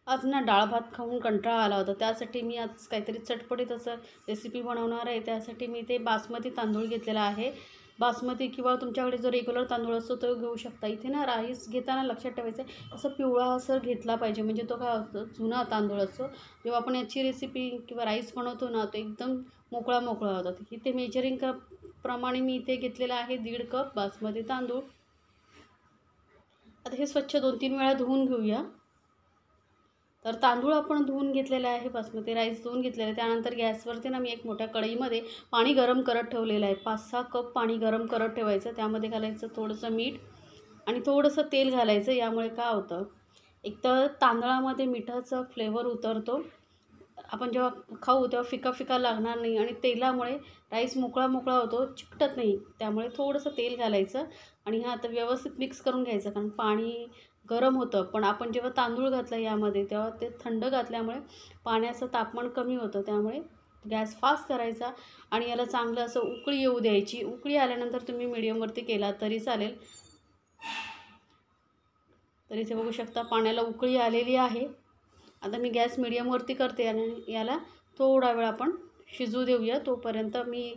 आज ना डाळ भात खाऊन कंटाळा आला होता, त्यासाठी मी आज काहीतरी चटपटीत असं रेसिपी बनवणार आहे। त्यासाठी मी ते बासमती तांदूळ घेतलेला आहे। बासमती किंवा तुमच्याकडे जो रेग्युलर तांदूळ असतो तो घेऊ शकता। इथे ना राईस घेताना लक्षात ठेवायचं आहे असं पिवळासर घेतला पाहिजे, म्हणजे तो काय होतो जुना तांदूळ असतो। जेव्हा आपण याची रेसिपी किंवा राईस बनवतो ना तो एकदम मोकळा मोकळा होता। इथे मेजरिंग कप प्रमाणे मी इथे घेतलेला आहे 1.5 कप बासमती तांदूळ। आता हे स्वच्छ 2-3 वेळा धुवून घेऊया। तर तांदूळ आपण धुवून घेतलेले आहे, बासमती राईस धुवून घेतलेलं आहे। त्यानंतर गॅसवरती ना मी एक मोठ्या कढईमध्ये पाणी गरम करत ठेवलेलं आहे। 5-6 कप पाणी गरम करत ठेवायचं। त्यामध्ये घालायचं थोडंसं मीठ आणि थोडंसं तेल घालायचं। यामुळे काय होतं, एक तर तांदळामध्ये मिठाचा फ्लेवर उतरतो, आपण जेव्हा खाऊ तेव्हा फिका फिका लागणार नाही, आणि तेलामुळे राईस मोकळा मोकळा होतो, चिकटत नाही। त्यामुळे थोडंसं तेल घालायचं आणि हा आता व्यवस्थित मिक्स करून घ्यायचं। कारण पाणी गरम होतं, पण आपण जेव्हा तांदूळ घातलं यामध्ये तेव्हा ते थंड घातल्यामुळे पाण्याचं तापमान कमी होतं। त्यामुळे गॅस फास्ट करायचा आणि याला चांगलं असं उकळी येऊ द्यायची। उकळी आल्यानंतर तुम्ही मीडियमवरती केला तरी चालेल। तर इथे बघू शकता पाण्याला उकळी आलेली आहे। आता मी गॅस मीडियमवरती करते आणि याला थोडा वेळ आपण शिजू देऊया। तोपर्यंत मी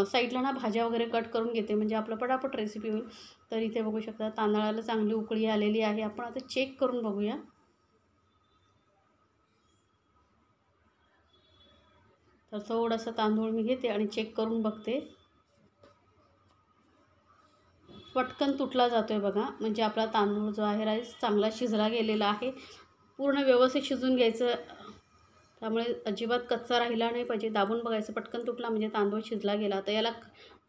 साईडला ना भाज्या वगैरे कट करून घेते, म्हणजे आपलं पटापट रेसिपी होईल। तर इथे बघू शकता तांदळाला चांगली उकळी आलेली आहे। आपण आता चेक करून बघूया। तर थोडंसं तांदूळ मी घेते आणि चेक करून बघते। पटकन तुटला जातो आहे बघा, म्हणजे आपला तांदूळ जो आहे राईस चांगला शिजला गेलेला आहे। पूर्ण व्यवस्थित शिजून घ्यायचं, त्यामुळे अजिबात कच्चा राहिला नाही पाहिजे। दाबून बघायचं, पटकन तुटला म्हणजे तांदूळ शिजला गेला। तर याला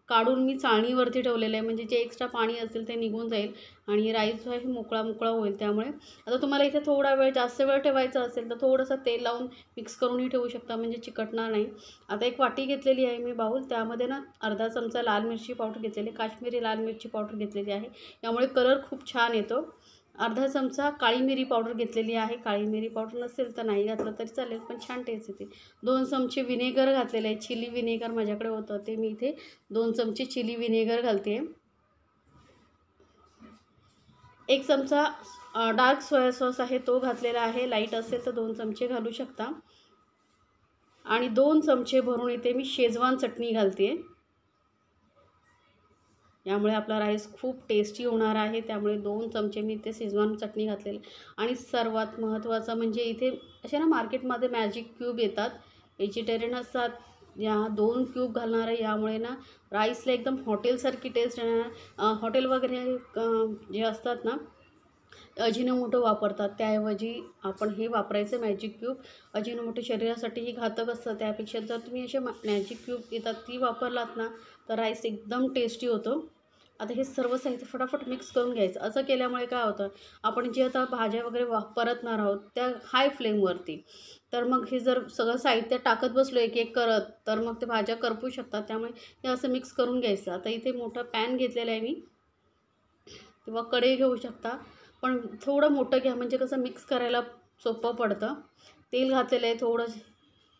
काढून मी चाळणीवरती ठेवलेलं आहे, म्हणजे जे एक्स्ट्रा पाणी असेल ते निघून जाईल आणि राईस जो आहे मोकळा मोकळा होईल। त्यामुळे आता तुम्हाला इथे थोडा वेळ जास्त वेळ ठेवायचं असेल तर थोडंसं तेल लावून मिक्स करूनही ठेवू शकता, म्हणजे चिकटणार नाही। आता एक वाटी घेतलेली आहे मी बाउल, त्यामध्ये ना अर्धा चमचा लाल मिरची पावडर घेतलेली, काश्मीरी लाल मिरची पावडर घेतलेली आहे, यामुळे कलर खूप छान येतो। अर्धा चमचा काळी मिरी पावडर घेतलेली आहे। काळी मिरी पावडर नसेल तर नाही घातलं तरी चालेल, पण छान टेस्ट येते। 2 चमचे विनेगर घातलेले आहे, चिली विनेगर माझ्याकडे होतं ते मी इथे 2 चमचे चिली विनेगर घालते। 1 चमचा डार्क सोया सॉस आहे तो घातलेला आहे, लाईट असेल तर 2 चमचे घालू शकता। आणि 2 चमचे भरून इथे मी शेजवान चटणी घालते, यामुळे आपला राईस खूप टेस्टी होणार आहे। त्यामुळे 2 चमचे मी इथे शेजवान चटणी घातलेली। आणि सर्वात महत्त्वाचं म्हणजे इथे असे ना मार्केटमध्ये मॅजिक क्यूब येतात, व्हेजिटेरियन असतात, या 2 क्यूब घालणार आहे। यामुळे ना राईसला एकदम हॉटेलसारखी टेस्ट येणार। हॉटेल वगैरे जे असतात ना अजिनोमोटो वापरतात, त्याऐवजी आपण हे वापरायचं मॅजिक क्यूब। अजिनोमोटो शरीरासाठीही घातक असतं, त्यापेक्षा जर तुम्ही असे मॅजिक क्यूब येतात ती वापरलात ना तर राईस एकदम टेस्टी होतो। आता हे सर्व साहित्य फटाफट मिक्स करून घ्यायचं। असं केल्यामुळे काय होतं, आपण जे आता भाज्या वगैरे परतणार आहोत त्या हाय फ्लेमवरती, तर मग हे जर सगळं साहित्य टाकत बसलो एक एक करत तर मग ते भाज्या करपू शकतात। त्यामुळे हे असं मिक्स करून घ्यायचं। आता इथे मोठा पॅन घेतलेला आहे मी, किंवा कढई घेऊ शकता, पण थोडं मोठं घ्या, म्हणजे कसं मिक्स करायला सोपं पडतं। तेल घातलेलं आहे थोडं,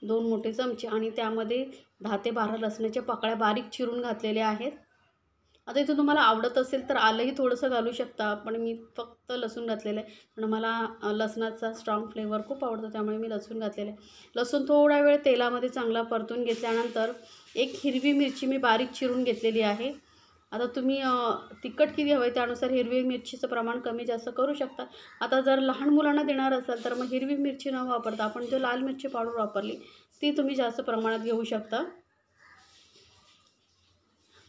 2 मोठे चमचे, आणि त्यामध्ये 10 ते 12 लसणाच्या पाकळ्या बारीक चिरून घातलेल्या आहेत। आता इथे तुम्हाला आवडत असेल तर आलंही थोडंसं घालू शकता, पण मी फक्त लसूण घातलेलं आहे, पण मला लसणाचा स्ट्रॉंग फ्लेवर खूप आवडतो, त्यामुळे मी लसूण घातलेलं आहे। लसूण थोडा वेळ तेलामध्ये चांगला परतून घेतल्यानंतर एक हिरवी मिरची मी बारीक चिरून घेतलेली आहे। आता तुम्ही तिखट किती हवं आहे त्यानुसार हिरवी मिरचीचं प्रमाण कमी जास्त करू शकता। आता जर लहान मुलांना देणार असाल तर मग हिरवी मिरची न वापरता आपण जो लाल मिरची पावडर वापरली ती तुम्ही जास्त प्रमाणात घेऊ शकता।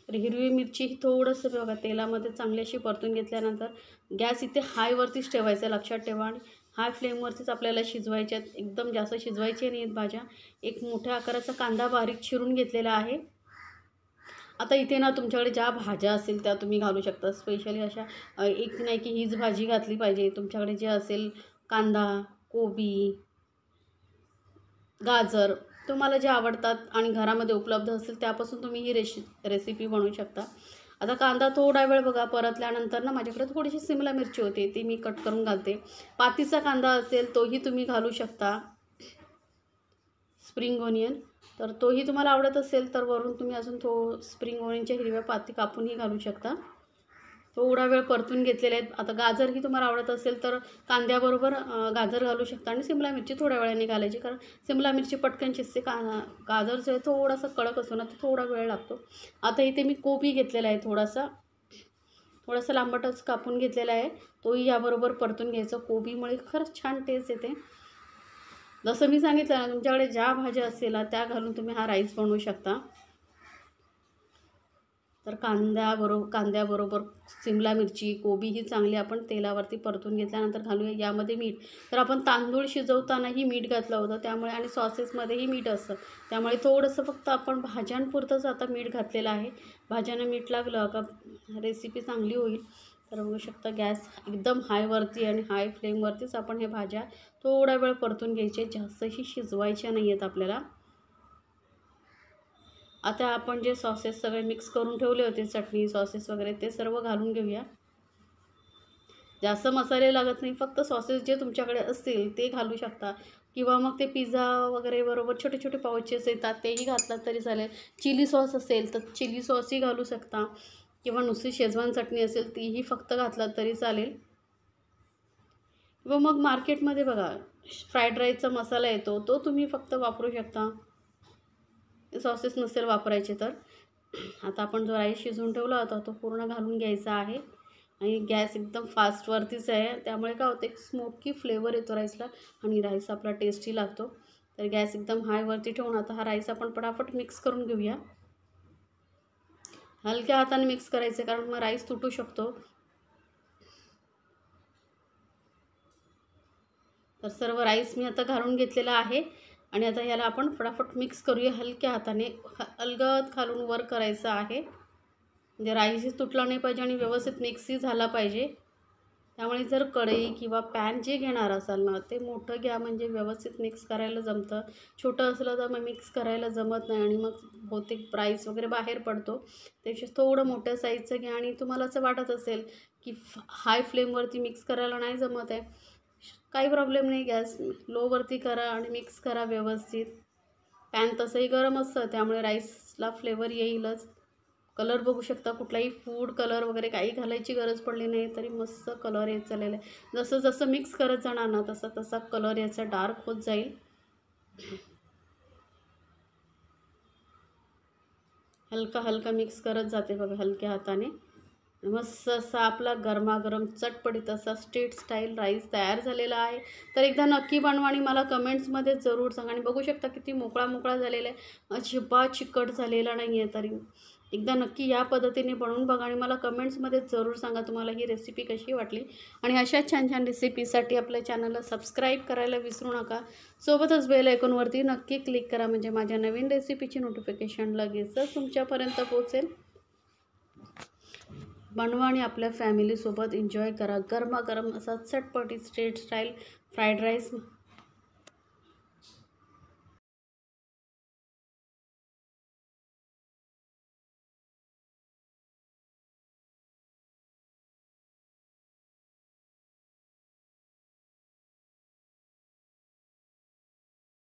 तर हिरवी मिरची थोडंसं बघा तेलामध्ये चांगली अशी परतून घेतल्यानंतर गॅस इथे हायवरतीच ठेवायचा, लक्षात ठेवा। आणि हाय फ्लेमवरतीच आपल्याला शिजवायच्या आहेत, एकदम जास्त शिजवायचे नाहीत भाज्या। एक मोठ्या आकाराचा कांदा बारीक चिरून घेतलेला आहे। आता इथे ना तुमच्याकडे ज्या भाज्या असेल त्या तुम्ही घालू शकता, स्पेशली अशा एक नाही की हीच भाजी घातली पाहिजे। तुमच्याकडे जे असेल कांदा, कोबी, गाजर, तुम्हाला जे आवडतात आणि घरामध्ये उपलब्ध असेल त्यापासून तुम्ही ही रेसिपी बनवू शकता। आता कांदा थोडा वेळ बघा परतल्यानंतर ना माझ्याकडे थोडीशी शिमला मिरची होती, ती मी कट करून घालते। पातीचा कांदा असेल तोही तुम्ही घालू शकता, स्प्रिंग ओनियन, तर तोही तुम्हाला आवडत असेल तर वरून तुम्ही अजून स्प्रिंग ओनियनच्या हिरव्या पाती कापूनही घालू शकता। थोडा वेळ परतून घेतलेले आहेत. आता गाजरही तुम्हाला आवडत असेल तर कांद्याबरोबर गाजर घालू शकता आणि शिमला मिरची थोड्या वेळाने घालायची, कारण शिमला मिरची पटकन शिजते. गाजर जो आहे थोडासा कडक असतो ना, तर थोडा वेळ लागतो. आता इथे मी कोबी घेतलेला आहे, थोडासा लांबटच कापून घेतलेला आहे, तोही याबरोबर परतून घ्यायचा. कोबीमुळे खरंच छान टेस्ट येते. जसं मी सांगितलं ना, तुमच्याकडे ज्या भाज्या असतील ना त्या घालून तुम्ही हा राईस बनवू शकता. तर कांद्याबरोबर शिमला मिरची, कोबी ही चांगली आपण तेलावरती परतून घेतल्यानंतर घालूया यामध्ये मीठ. तर आपण तांदूळ शिजवतानाही मीठ घातलं होतं, त्यामुळे आणि सॉसेसमध्येही मीठ असतं, त्यामुळे थोडंसं फक्त आपण भाज्यांपुरतंच आता मीठ घातलेलं आहे. भाज्यांना मीठ लागलं का रेसिपी चांगली होईल. तर बघू शकता गॅस एकदम हायवरती आणि हाय फ्लेमवरतीच आपण हे भाज्या थोडा वेळ परतून घ्यायचे, जास्तही शिजवायच्या नाही आहेत आपल्याला. आता आपण जे सॉसेस सगळे मिक्स करून ठेवले होते, चटणी सॉसेस वगैरे, ते सर्व घालून घेऊया. जास्त मसाले लागत नाही, फक्त सॉसेस जे तुमच्याकडे असतील ते घालू शकता, किंवा मग ते पिझ्झा वगैरे बरोबर छोटे छोटे पाउचेस येतात तेही घातलात तरी चालेल. चिली सॉस असेल तर चिली सॉसही घालू शकता, किंवा नुसती शेजवान चटणी असेल तीही फक्त घातलात तरी चालेल. किंवा मग मार्केटमध्ये बघा फ्राईड राईसचा मसाला येतो, तो तुम्ही फक्त वापरू शकता, सॉसेस नसेल वापरायचे तर. आता आपण जो राईस शिजवून ठेवला होता तो पूर्ण घालून घ्यायचा आहे, आणि गॅस एकदम फास्टवरतीच आहे, त्यामुळे काय होतं एक स्मोकी फ्लेवर येतो राईसला, आणि राईस आपला टेस्टी लागतो. तर गॅस एकदम हायवरती ठेवून आता हा राईस आपण पटापट मिक्स करून घेऊया. हलक्या हाताने मिक्स करायचं, कारण मग राईस तुटू शकतो. तर सर्व राईस मी आता घालून घेतलेला आहे, आणि आता याला आपण फटाफट मिक्स करूया हलक्या हाताने. अलगद खालून वर करायचं आहे, म्हणजे राईसही तुटला नाही पाहिजे आणि व्यवस्थित मिक्सही झाला पाहिजे. त्यामुळे जर कढई किंवा पॅन जे घेणार असाल ना, ते मोठं घ्या, म्हणजे व्यवस्थित मिक्स करायला जमतं. छोटं असलं तर मग मिक्स करायला जमत नाही, आणि मग बहुतेक राईस वगैरे बाहेर पडतो. त्यापेक्षा थोडं मोठ्या साईजचं घ्या, आणि तुम्हाला असं वाटत असेल की हाय फ्लेमवरती मिक्स करायला नाही जमत आहे, काही प्रॉब्लेम नाही, गॅस लोवरती करा आणि मिक्स करा व्यवस्थित. पॅन तसंही गरम असतं, त्यामुळे राईसला फ्लेवर येईलच. कलर बघू शकता, कुठलाही फूड कलर वगैरे काही घालायची गरज पडली नाही तरी मस्त कलर येत चाललेला आहे. जसं जसं मिक्स करत जाणार ना, तसा तसा कलर याचा डार्क होत जाईल. हलका हलका मिक्स करत जाते बघा हलक्या हाताने. मस्त असा आपला गरमागरम चटपटीत असा स्ट्रीट स्टाईल राईस तयार झालेला आहे. तर एकदा नक्की बनवा आणि मला कमेंट्समध्ये जरूर सांगा. आणि बघू शकता किती मोकळा मोकळा झालेला आहे, अजिबात चिकट झालेला नाही आहे. तरी एकदा नक्की या पद्धतीने बनवून बघा, आणि मला कमेंट्समध्ये जरूर सांगा तुम्हाला ही रेसिपी कशी वाटली. आणि अशा छान छान रेसिपीसाठी आपल्या चॅनलला सबस्क्राईब करायला विसरू नका. सोबतच बेल आयकॉनवरती नक्की क्लिक करा, म्हणजे माझ्या नवीन रेसिपीची नोटिफिकेशन लगेचच तुमच्यापर्यंत पोहोचेल. बनवा आणि आपल्या फॅमिलीसोबत एन्जॉय करा गरमागरम असा चटपटीत स्ट्रीट स्टाईल फ्राईड राईस.